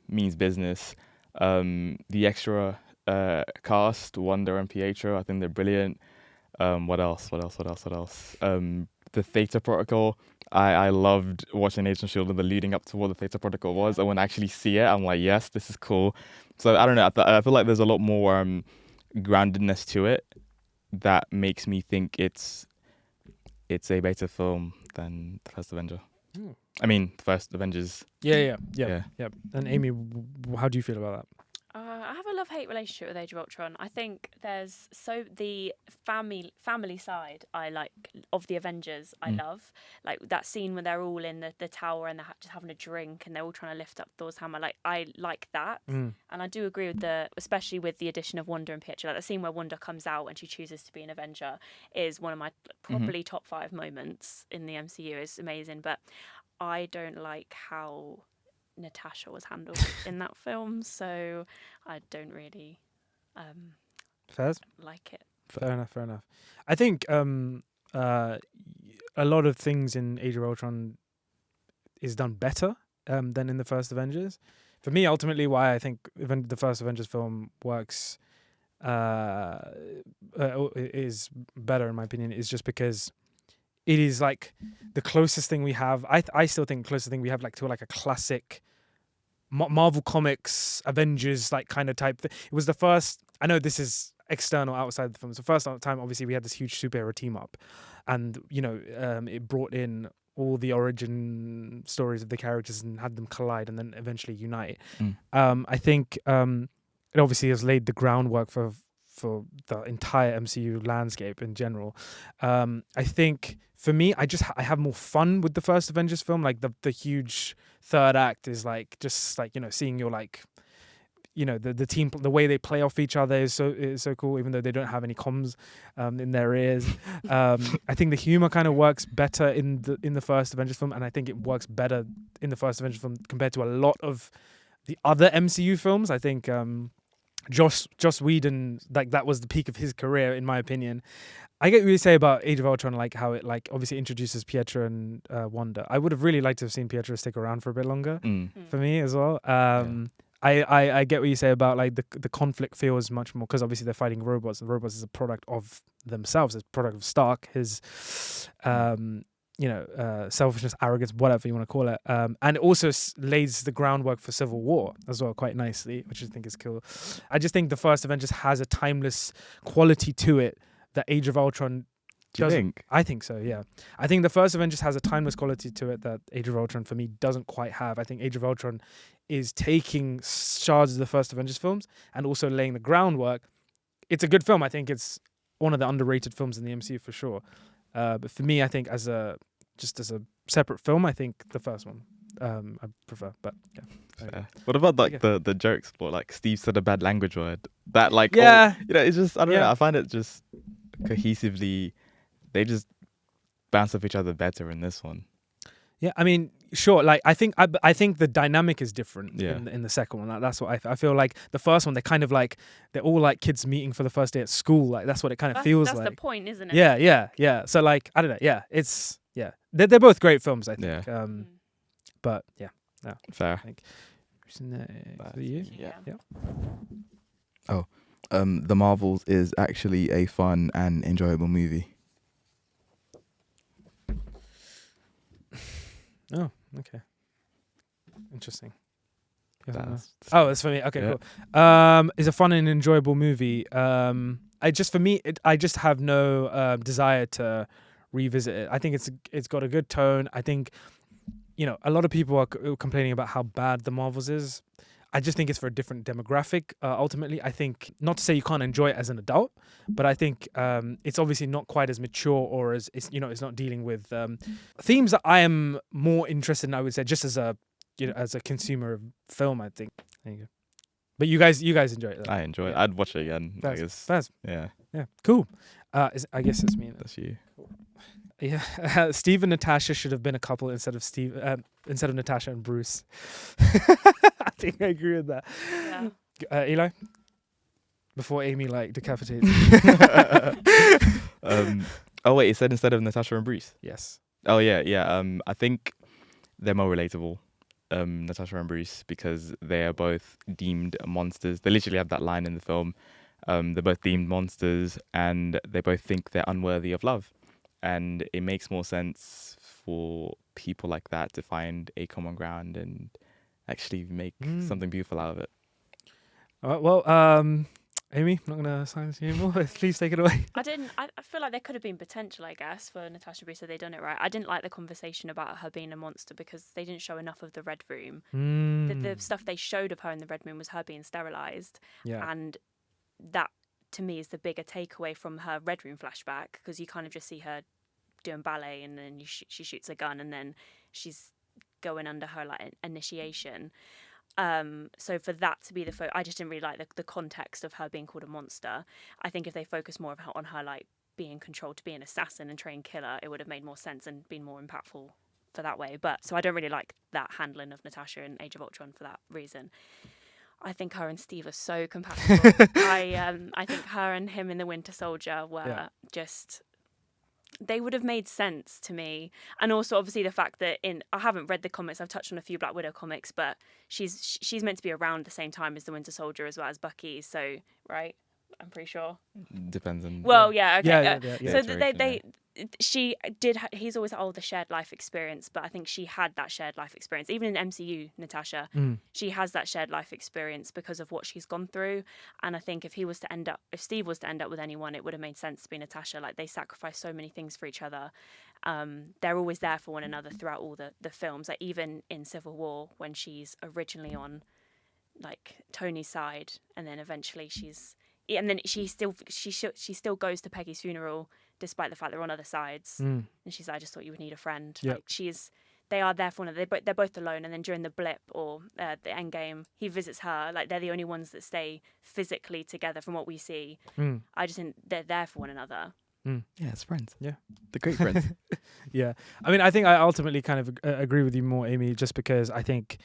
Speaker 3: means business. The extra cast, Wanda and Pietro, I think they're brilliant. What else? The Theta Protocol. I loved watching Agents of S.H.I.E.L.D. and the leading up to what the Theta Protocol was. And when I actually see it, I'm like, yes, this is cool. So I don't know. I feel like there's a lot more groundedness to it that makes me think it's a better film than the first Avenger. I mean, the first Avengers.
Speaker 1: Yeah.
Speaker 3: Yeah.
Speaker 1: And Amy, how do you feel about that?
Speaker 2: I have a love-hate relationship with Age of Ultron. I think there's the family side I like of the Avengers. I love like that scene when they're all in the tower and they're just having a drink and they're all trying to lift up Thor's hammer. Like I like that, and I do agree with especially with the addition of Wanda and Pietro. Like the scene where Wanda comes out and she chooses to be an Avenger is one of my probably top 5 moments in the MCU. It's amazing, but I don't like how Natasha was handled in that film, so I don't really like it.
Speaker 1: Fair enough. I think a lot of things in Age of Ultron is done better than in the first Avengers. For me, ultimately, why I think the first Avengers film works is better in my opinion is just because it is like the closest thing we have. I still think the closest thing we have like to like a classic Marvel Comics Avengers like kind of type thing. It was the first. I know this is external outside the film. It's the first time obviously we had this huge superhero team up, and it brought in all the origin stories of the characters and had them collide and then eventually unite. I think it obviously has laid the groundwork for the entire MCU landscape in general. I think for me, I have more fun with the first Avengers film. Like the huge third act is like just like seeing your like the team, the way they play off each other is so cool. Even though they don't have any comms in their ears, I think the humor kind of works better in the first Avengers film, and I think it works better in the first Avengers film compared to a lot of the other MCU films. I think Joss Whedon, like that was the peak of his career in my opinion. I get what you say about Age of Ultron, like how it like obviously introduces Pietro and Wanda. I would have really liked to have seen Pietro stick around for a bit longer for me as well. I get what you say about like the conflict feels much more because obviously they're fighting robots. The robots is a product of themselves, it's a product of Stark, his selfishness, arrogance, whatever you want to call it. And it also lays the groundwork for Civil War as well quite nicely, which I think is cool. I just think the first Avengers has a timeless quality to it that Age of Ultron
Speaker 3: Do you think?
Speaker 1: I think so, yeah. I think the first Avengers has a timeless quality to it that Age of Ultron for me doesn't quite have. I think Age of Ultron is taking shards of the first Avengers films and also laying the groundwork. It's a good film. I think it's one of the underrated films in the MCU for sure. But for me, I think as a separate film, I think the first one I prefer. But yeah.
Speaker 3: Fair. What about like the jokes? Or like Steve said a bad language word. That like it's just I don't know. I find it just cohesively. They just bounce off each other better in this one.
Speaker 1: Yeah, I mean, sure. Like, I think the dynamic is different in the second one. That's what I feel like. The first one, they're kind of like they're all like kids meeting for the first day at school. Like that's what it kind of feels like.
Speaker 2: That's the point, isn't it?
Speaker 1: Yeah. So like, I don't know. Yeah, they're both great films. I think.
Speaker 3: Yeah.
Speaker 1: But yeah, no.
Speaker 3: Fair.
Speaker 1: I think. Who's next? You?
Speaker 2: Yeah.
Speaker 4: Oh, The Marvels is actually a fun and enjoyable movie.
Speaker 1: Oh, okay. Interesting.
Speaker 3: That's
Speaker 1: for me. Okay, cool. It's a fun and enjoyable movie. I just have no desire to revisit it. I think it's got a good tone. I think, a lot of people are complaining about how bad The Marvels is. I just think it's for a different demographic. Ultimately, I think not to say you can't enjoy it as an adult, but I think it's obviously not quite as mature or as it's not dealing with themes that I am more interested in. I would say just as a consumer of film. I think. There you go. But you guys enjoy it. Though.
Speaker 3: I enjoy it. I'd watch it again.
Speaker 1: That's
Speaker 3: yeah.
Speaker 1: Cool. I guess it's me.
Speaker 3: That's you.
Speaker 1: Yeah, Steve and Natasha should have been a couple instead of Natasha and Bruce. I think I agree with that.
Speaker 2: Yeah.
Speaker 1: Eli, before Amy decapitates.
Speaker 3: Oh wait, it said instead of Natasha and Bruce.
Speaker 1: Yes.
Speaker 3: Oh yeah. I think they're more relatable, Natasha and Bruce, because they are both deemed monsters. They literally have that line in the film. They're both deemed monsters, and they both think they're unworthy of love. And it makes more sense for people like that to find a common ground and actually make something beautiful out of it.
Speaker 1: All right, well, Amy, I'm not gonna silence you anymore. Please take it away.
Speaker 2: I feel like there could have been potential, I guess, for Natasha Brewster. They done it right. I didn't like the conversation about her being a monster because they didn't show enough of the Red Room. The stuff they showed of her in the Red Room was her being sterilized, and that to me is the bigger takeaway from her Red Room flashback, because you kind of just see her doing ballet and then she shoots a gun and then she's going under her like initiation. So for that to be I just didn't really like the context of her being called a monster. I think if they focused more on her like being controlled to be an assassin and trained killer, it would have made more sense and been more impactful for that way. But so I don't really like that handling of Natasha in Age of Ultron for that reason. I think her and Steve are so compatible. I think her and him in the Winter Soldier were just. They would have made sense to me. And also obviously the fact that I haven't read the comics, I've touched on a few Black Widow comics, but she's meant to be around the same time as the Winter Soldier as well as Bucky, so right? I'm pretty sure.
Speaker 3: Depends on.
Speaker 2: Well, yeah, okay.
Speaker 1: Yeah.
Speaker 2: So she did. He's always the shared life experience, but I think she had that shared life experience. Even in MCU, Natasha, she has that shared life experience because of what she's gone through. And I think if Steve was to end up with anyone, it would have made sense to be Natasha. Like they sacrifice so many things for each other. They're always there for one another throughout all the films. Like even in Civil War, when she's originally on like Tony's side, and then eventually she still goes to Peggy's funeral despite the fact they're on other sides. And she's like, I just thought you would need a friend.
Speaker 1: Yep.
Speaker 2: Like they are there for one another. They're both alone. And then during the blip or the Endgame, he visits her. Like they're the only ones that stay physically together from what we see. I just think they're there for one another.
Speaker 4: Yeah, it's friends.
Speaker 1: Yeah.
Speaker 4: The great friends.
Speaker 1: Yeah. I mean, I think I ultimately kind of agree with you more, Amy, just because I think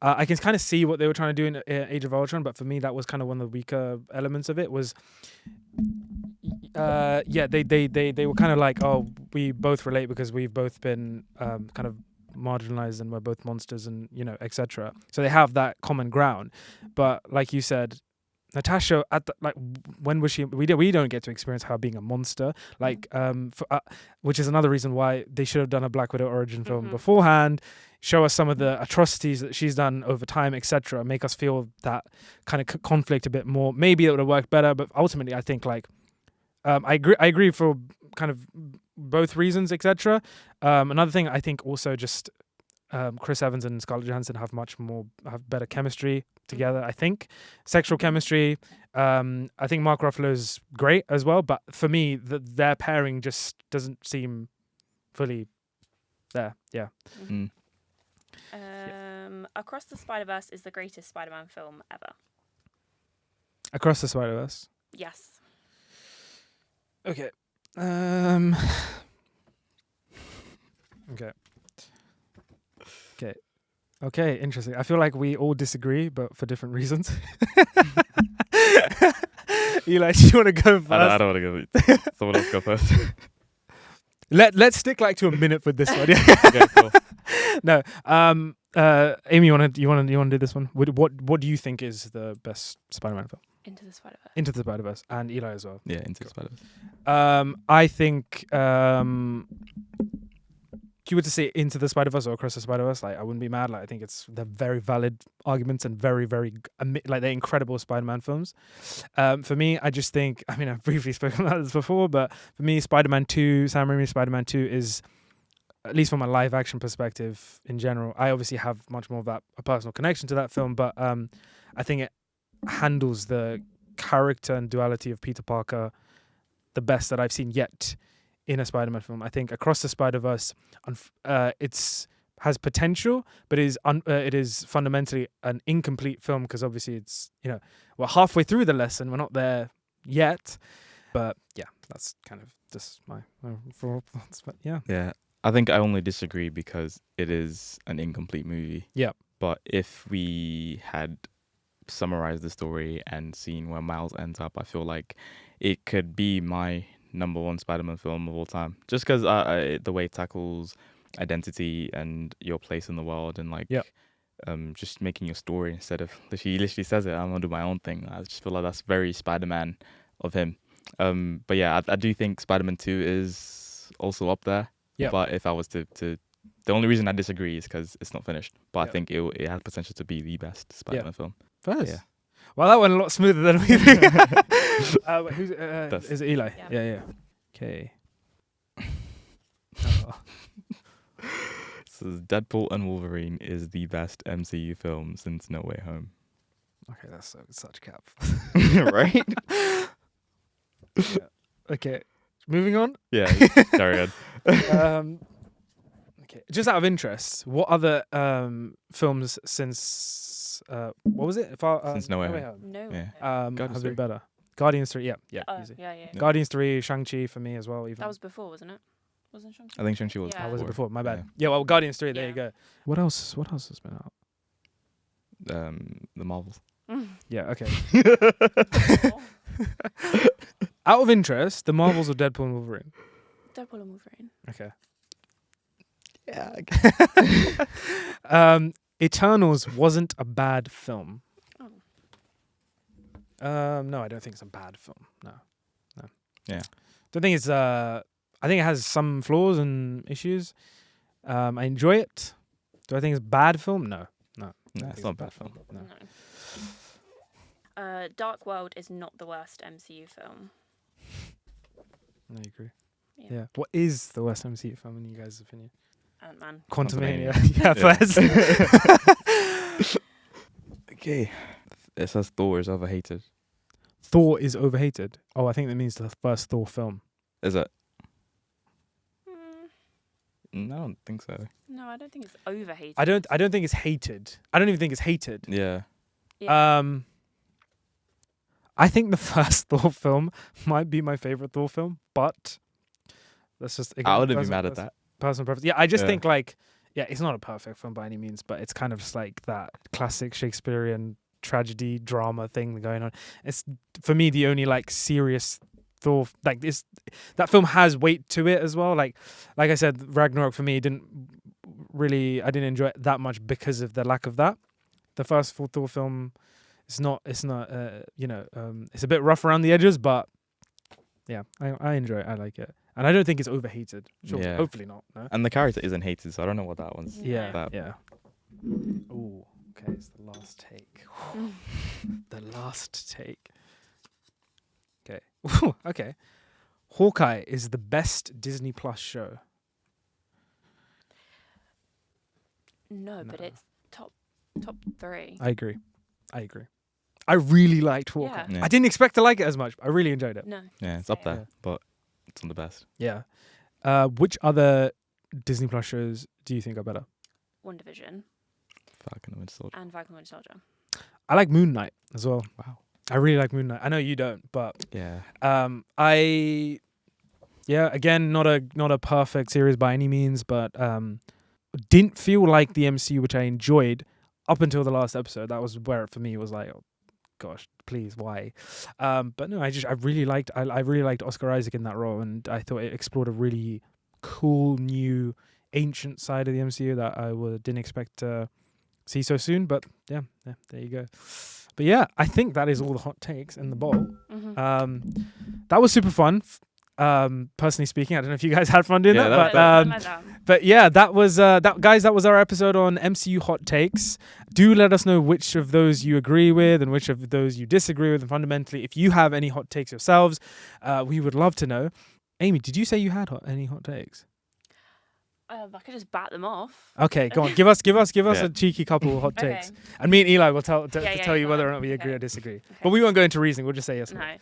Speaker 1: I can kind of see what they were trying to do in Age of Ultron, but for me, that was kind of one of the weaker elements of it was, they were kind of like, oh, we both relate because we've both been kind of marginalized and we're both monsters and, etc. So they have that common ground. But like you said, Natasha, when was she? We don't get to experience her being a monster, which is another reason why they should have done a Black Widow origin film beforehand. Show us some of the atrocities that she's done over time, etc. Make us feel that kind of conflict a bit more. Maybe it would have worked better, but ultimately, I think I agree for kind of both reasons, etc. Another thing, I think also just Chris Evans and Scarlett Johansson have better chemistry together. I think sexual chemistry. I think Mark Ruffalo's great as well, but for me, their pairing just doesn't seem fully there. Yeah.
Speaker 2: Across the Spider-Verse is the greatest Spider-Man film ever.
Speaker 1: Across the Spider-Verse.
Speaker 2: Yes.
Speaker 1: Okay. Okay, interesting. I feel like we all disagree, but for different reasons. Eli, do you want to go first?
Speaker 3: I don't want to go. Someone else go first.
Speaker 1: Let's stick to a minute with this one.
Speaker 3: Okay, cool.
Speaker 1: No. Amy, you want to do this one? What do you think is the best Spider-Man film?
Speaker 2: Into the Spider-Verse.
Speaker 1: Into the Spider-Verse, and Eli as well.
Speaker 3: Yeah, Into the Spider-Verse.
Speaker 1: I think if you were to say Into the Spider-Verse or Across the Spider-Verse, I wouldn't be mad. I think they're very valid arguments and very, very they're incredible Spider-Man films. For me, I just think, I've briefly spoken about this before, but for me, Spider-Man 2, Sam Raimi's Spider-Man 2 is, at least from a live action perspective in general, I obviously have much more of a personal connection to that film, but I think it handles the character and duality of Peter Parker the best that I've seen yet in a Spider-Man film. I think Across the Spider-Verse, has potential, but it is fundamentally an incomplete film because obviously it's, we're halfway through the lesson. We're not there yet. But yeah, that's kind of just my thoughts. But yeah.
Speaker 3: Yeah, I think I only disagree because it is an incomplete movie.
Speaker 1: Yeah.
Speaker 3: But if we had summarized the story and seen where Miles ends up, I feel like it could be my number one Spider-Man film of all time. Just because the way it tackles identity and your place in the world and just making your story instead of he literally says it, I'm gonna do my own thing. I just feel like that's very Spider-Man of him. But yeah, I do think Spider-Man 2 is also up there.
Speaker 1: Yeah.
Speaker 3: But if I was to the only reason I disagree is because it's not finished. But I think it has potential to be the best Spider-Man film.
Speaker 1: First.
Speaker 3: Yeah.
Speaker 1: Well, that went a lot smoother than we think. Is it Eli?
Speaker 2: Yeah.
Speaker 1: Yeah. Okay.
Speaker 3: So Deadpool and Wolverine is the best MCU film since No Way Home.
Speaker 1: Okay, that's such cap.
Speaker 3: Right?
Speaker 1: Yeah. Okay, moving on.
Speaker 3: Yeah, carry on.
Speaker 1: Okay, just out of interest, what other films since what was it?
Speaker 3: Since No Way Home.
Speaker 2: No.
Speaker 3: Yeah.
Speaker 1: have
Speaker 3: Guardians
Speaker 1: been
Speaker 3: 3.
Speaker 1: better. Guardians 3, yeah,
Speaker 2: Oh,
Speaker 1: easy.
Speaker 2: yeah.
Speaker 1: Guardians 3, Shang Chi for me as well. Even
Speaker 2: That was before, wasn't it? Wasn't Shang Chi?
Speaker 3: I think Shang Chi was
Speaker 2: Yeah.
Speaker 1: was it
Speaker 3: before.
Speaker 1: before? My bad.
Speaker 3: Yeah.
Speaker 1: Yeah, well, Guardians 3. There
Speaker 2: Yeah.
Speaker 1: you go. What else? What else has been out?
Speaker 3: The Marvels.
Speaker 1: Yeah. Okay. Out of interest, the Marvels or Deadpool and Wolverine?
Speaker 2: Deadpool and Wolverine.
Speaker 1: Okay.
Speaker 3: Yeah.
Speaker 1: Eternals wasn't a bad film.
Speaker 2: Oh.
Speaker 1: No, I don't think it's a bad film. No.
Speaker 3: Yeah.
Speaker 1: Don't think it's. I think it has some flaws and issues. I enjoy it. Do I think it's a bad film? No.
Speaker 3: No,
Speaker 1: I
Speaker 3: it's
Speaker 1: think
Speaker 3: not a bad film.
Speaker 1: No.
Speaker 2: No. Dark World is not the worst MCU film.
Speaker 1: I agree.
Speaker 2: Yeah.
Speaker 1: Yeah. What is the worst MCU film in you guys' opinion?
Speaker 2: Ant-Man.
Speaker 1: Quantumania.
Speaker 3: Quantumania.
Speaker 1: Yeah, first.
Speaker 3: Okay. It says Thor is overhated.
Speaker 1: Thor is overhated. Oh, I think that means the first Thor film.
Speaker 3: Is it?
Speaker 2: Mm,
Speaker 3: No, I don't think so.
Speaker 2: no, I don't think it's overhated.
Speaker 1: I don't think it's hated. I don't even think it's hated.
Speaker 3: Yeah.
Speaker 2: Yeah.
Speaker 1: I think the first Thor film might be my favorite Thor film, but that's just
Speaker 3: I wouldn't be mad at that.
Speaker 1: Personal preference. Yeah, I just
Speaker 3: Yeah.
Speaker 1: think like, yeah, it's not a perfect film by any means, but it's kind of just like that classic Shakespearean tragedy drama thing going on. It's for me the only like serious Thor, like this. That film has weight to it as well. Like I said, Ragnarok for me I didn't enjoy it that much because of the lack of that. The first full Thor film, it's not it's a bit rough around the edges, but yeah, I enjoy it. I like it, and I don't think it's overhated. Sure,
Speaker 3: Yeah.
Speaker 1: hopefully not. No.
Speaker 3: And the character isn't hated, so I don't know what that one's.
Speaker 1: Yeah,
Speaker 3: That-
Speaker 1: yeah. Ooh, okay, it's the last take. The last take. Okay. Okay. Hawkeye is the best Disney Plus show.
Speaker 2: No, but
Speaker 1: No.
Speaker 2: it's top 3.
Speaker 1: I agree. I really liked Hawkeye.
Speaker 2: Yeah.
Speaker 3: Yeah.
Speaker 1: I didn't expect to like it as much. I really enjoyed it.
Speaker 2: No.
Speaker 3: Yeah, it's up
Speaker 2: Same.
Speaker 3: there, but it's not the best.
Speaker 1: Yeah. Which other Disney Plus shows do you think are better?
Speaker 2: WandaVision
Speaker 3: Falcon and Winter Soldier.
Speaker 2: and Falcon and Winter Soldier.
Speaker 1: I like Moon Knight as well.
Speaker 3: Wow.
Speaker 1: I really like Moon Knight. I know you don't, but
Speaker 3: Yeah.
Speaker 1: again, not a perfect series by any means, but didn't feel like the MCU, which I enjoyed up until the last episode. That was where for me it was like, oh gosh, please, why? But no, I really liked Oscar Isaac in that role, and I thought it explored a really cool new ancient side of the MCU that I didn't expect to see so soon. But yeah, there you go. But yeah, I think that is all the hot takes in the bowl.
Speaker 2: Mm-hmm.
Speaker 1: That was super fun. Personally speaking, I don't know if you guys had fun doing
Speaker 3: Yeah,
Speaker 1: that, but yeah, that was guys. That was our episode on MCU Hot Takes. Do let us know which of those you agree with and which of those you disagree with. And fundamentally, if you have any hot takes yourselves, we would love to know. Amy, did you say you had any hot takes?
Speaker 2: I could just bat them off.
Speaker 1: Okay, go on. Give us
Speaker 3: Yeah.
Speaker 1: a cheeky couple of hot
Speaker 2: Okay.
Speaker 1: takes. And me and Eli will tell
Speaker 2: Yeah,
Speaker 1: you whether or
Speaker 2: fine.
Speaker 1: not we agree
Speaker 2: Okay.
Speaker 1: or disagree.
Speaker 2: Okay.
Speaker 1: But we won't go into reasoning. We'll just say yes or no.
Speaker 2: No.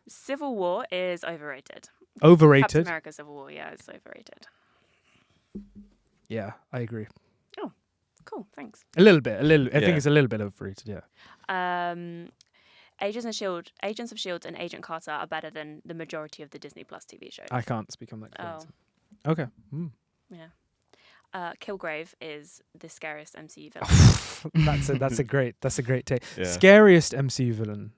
Speaker 2: Civil War is overrated. Captain
Speaker 1: Overrated.
Speaker 2: America Civil War, yeah, it's overrated.
Speaker 1: Yeah, I agree.
Speaker 2: Cool, thanks.
Speaker 1: A little bit. I think
Speaker 3: Yeah.
Speaker 1: it's a little bit overrated. Yeah.
Speaker 2: Agents of Shield, and Agent Carter are better than the majority of the Disney Plus TV shows.
Speaker 1: I can't speak on that.
Speaker 2: Oh,
Speaker 1: Okay. Mm.
Speaker 2: yeah. Killgrave is the scariest MCU villain.
Speaker 1: That's a great take.
Speaker 3: Yeah.
Speaker 1: Scariest MCU villain.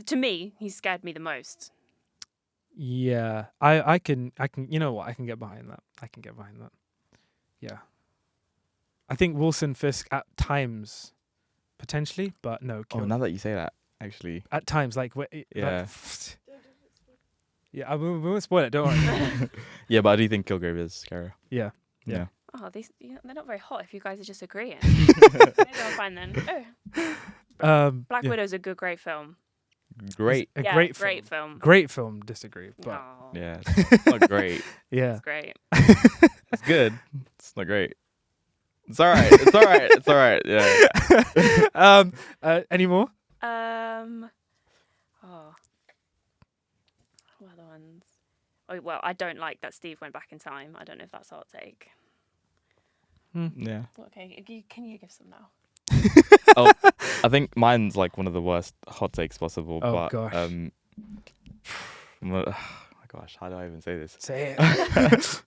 Speaker 2: To me, he scared me the most.
Speaker 1: Yeah. I can you know what? I can get behind that. Yeah. I think Wilson Fisk at times potentially, but no.
Speaker 3: Oh, now that you say that, actually.
Speaker 1: At times like
Speaker 3: Yeah.
Speaker 1: Yeah, we won't spoil it, don't worry.
Speaker 3: Yeah, but I do think Killgrave is scary.
Speaker 1: Yeah.
Speaker 3: Yeah.
Speaker 2: Oh, they're not very hot if you guys are just agreeing. Maybe I'm fine then. Oh. Black
Speaker 1: yeah.
Speaker 2: Widow's a great film.
Speaker 3: Great.
Speaker 1: A
Speaker 2: Yeah,
Speaker 1: great
Speaker 2: great
Speaker 1: film.
Speaker 2: film.
Speaker 1: Great film. Disagree, but
Speaker 2: Aw,
Speaker 3: Yeah, it's not great.
Speaker 1: yeah.
Speaker 2: it's great.
Speaker 3: It's good. It's not great. It's all right. It's all right. It's all right. Yeah.
Speaker 1: Any more?
Speaker 2: What other ones? Oh well, I don't like that Steve went back in time. I don't know if that's a hot take.
Speaker 3: Yeah.
Speaker 2: Okay, can you give some now?
Speaker 3: Oh, I think mine's like one of the worst hot takes possible.
Speaker 1: Oh,
Speaker 3: but,
Speaker 1: gosh.
Speaker 3: oh my gosh, how do I even say this?
Speaker 1: Say it.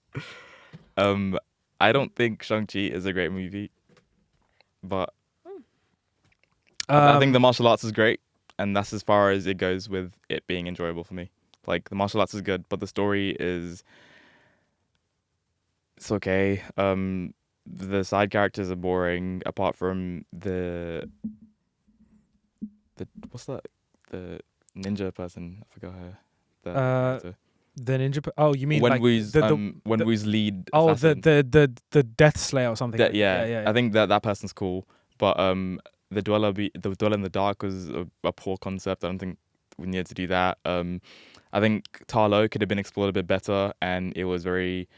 Speaker 3: I don't think Shang Chi is a great movie, but I think the martial arts is great, and that's as far as it goes with it being enjoyable for me. Like the martial arts is good, but the story it's okay. The side characters are boring, apart from the what's that? The ninja person. I forgot her.
Speaker 1: The ninja. Oh, you mean
Speaker 3: Wenwu's
Speaker 1: like
Speaker 3: Wenwu's lead.
Speaker 1: oh,
Speaker 3: assassin.
Speaker 1: the Death Slayer or something.
Speaker 3: Yeah. I think that person's cool, but the dweller in the dark was a poor concept. I don't think we needed to do that. I think Tarlo could have been explored a bit better, and it was very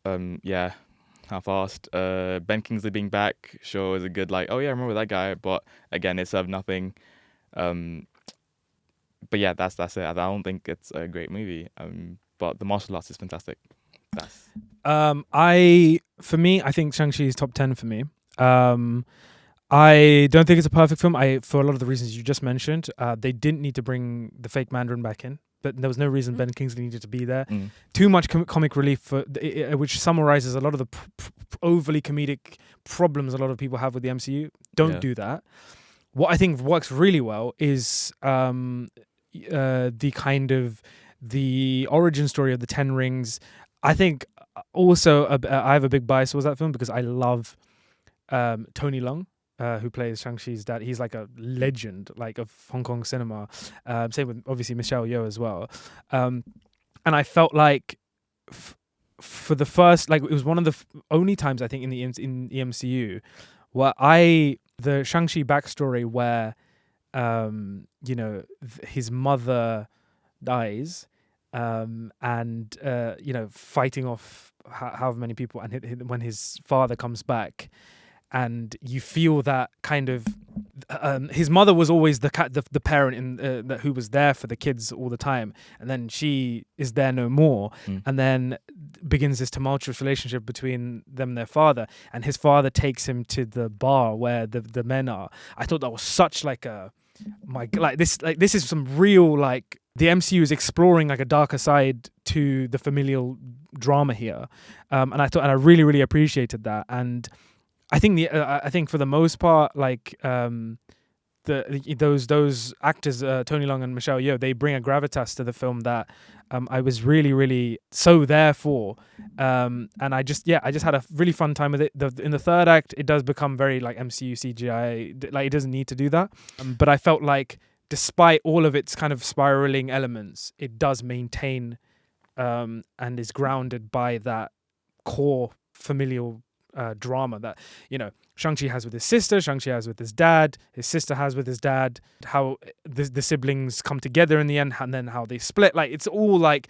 Speaker 3: half-assed. Ben Kingsley being back, sure, is a good like, oh yeah, I remember that guy, but again, it served nothing. But yeah, that's it. I don't think it's a great movie. But the martial arts is fantastic.
Speaker 1: I think Shang-Chi is top 10 for me. I don't think it's a perfect film. For a lot of the reasons you just mentioned, they didn't need to bring the fake Mandarin back in, but there was no reason Ben Kingsley needed to be there. Too much comic relief, which summarizes a lot of the overly comedic problems a lot of people have with the MCU. Don't do that. What I think works really well is the kind of the origin story of the Ten Rings. I think also I have a big bias towards that film because I love Tony Leung, who plays Shang-Chi's dad. He's like a legend, like of Hong Kong cinema. Same with obviously Michelle Yeoh as well. And I felt like for the first, like it was one of the only times I think in the MCU where the Shang-Chi backstory where his mother dies, and fighting off however many people, and when his father comes back, and you feel that kind of his mother was always the parent who was there for the kids all the time, and then she is there no more, and then begins this tumultuous relationship between them and their father, and his father takes him to the bar where the men are. I thought that was such this is some real, like, the MCU is exploring like a darker side to the familial drama here, and I really, really appreciated that. And I think I think for the most part, like those actors, Tony Leung and Michelle Yeoh, they bring a gravitas to the film that I was really, really so there for, and I just had a really fun time with it. In the third act, it does become very like MCU CGI, like it doesn't need to do that, but I felt like despite all of its kind of spiraling elements, it does maintain and is grounded by that core familial drama that Shang-Chi has with his sister, Shang-Chi has with his dad, his sister has with his dad, how the siblings come together in the end, and then how they split. Like, it's all, like,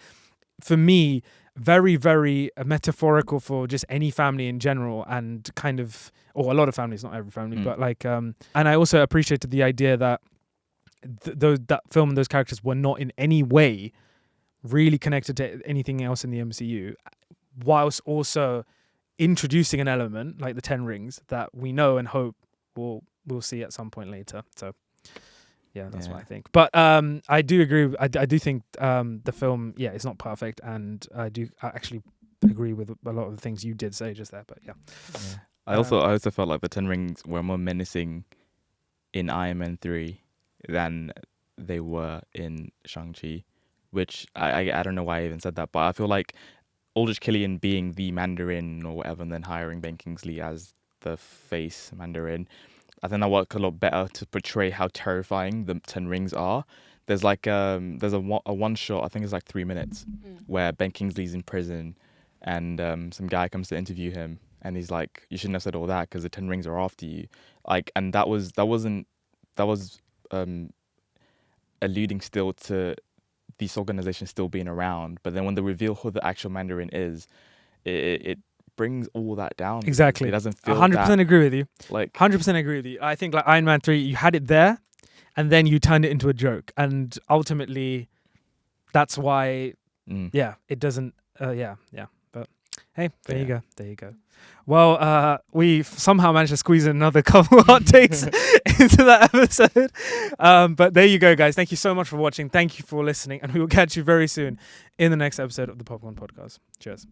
Speaker 1: for me, very, very metaphorical for just any family in general, and kind of, or a lot of families, not every family, but like, and I also appreciated the idea that that film and those characters were not in any way really connected to anything else in the MCU, whilst also introducing an element like the Ten Rings that we know and hope we'll see at some point later. So that's what I think. But I do agree. I do think the film, it's not perfect, and I actually agree with a lot of the things you did say just there. But
Speaker 3: I also felt like the Ten Rings were more menacing in Iron Man 3 than they were in Shang-Chi, which I don't know why I even said that, but I feel like Aldrich Killian being the Mandarin or whatever, and then hiring Ben Kingsley as the face Mandarin, I think that worked a lot better to portray how terrifying the Ten Rings are. There's like there's a one shot, I think it's like 3 minutes, where Ben Kingsley's in prison, and some guy comes to interview him, and he's like, "You shouldn't have said all that because the 10 rings are after you." Like, and that was alluding still to this organization still being around. But then when they reveal who the actual Mandarin is, it brings all that down.
Speaker 1: Exactly.
Speaker 3: It doesn't feel
Speaker 1: 100% agree with you.
Speaker 3: like
Speaker 1: 100% agree with you. I think like Iron Man 3, you had it there, and then you turned it into a joke, and ultimately, that's why. Yeah, it doesn't. Yeah. But hey, there you go. Well, we somehow managed to squeeze in another couple hot takes into that episode. But there you go, guys. Thank you so much for watching. Thank you for listening, and we will catch you very soon in the next episode of the Popcorn Podcast. Cheers.